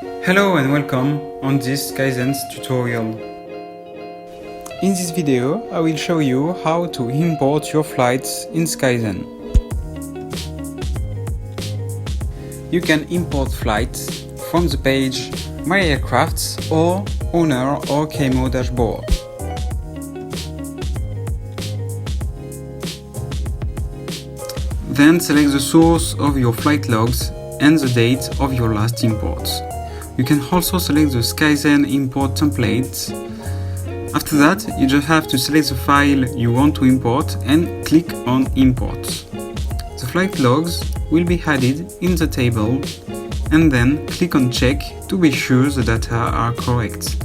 Hello and welcome on this Skyzen's tutorial. In this video, I will show you how to import your flights in Skyzen. You can import flights from the page My Aircrafts or Owner or KMO dashboard. Then select the source of your flight logs and the date of your last imports. You can also select the Skyzen import template. After that, you just have to select the file you want to import and click on Import. The flight logs will be added in the table and then click on Check to be sure the data are correct.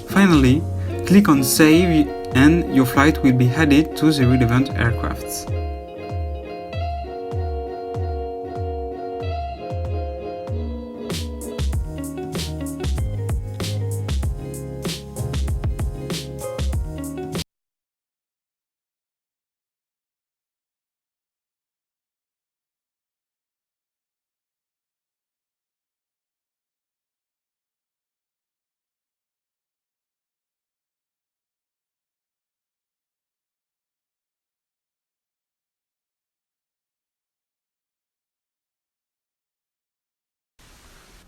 Finally, click on Save and your flight will be added to the relevant aircraft.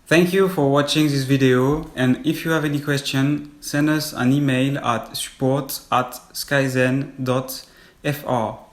Thank you for watching this video, and if you have any question, send us an email at support@skyzen.fr.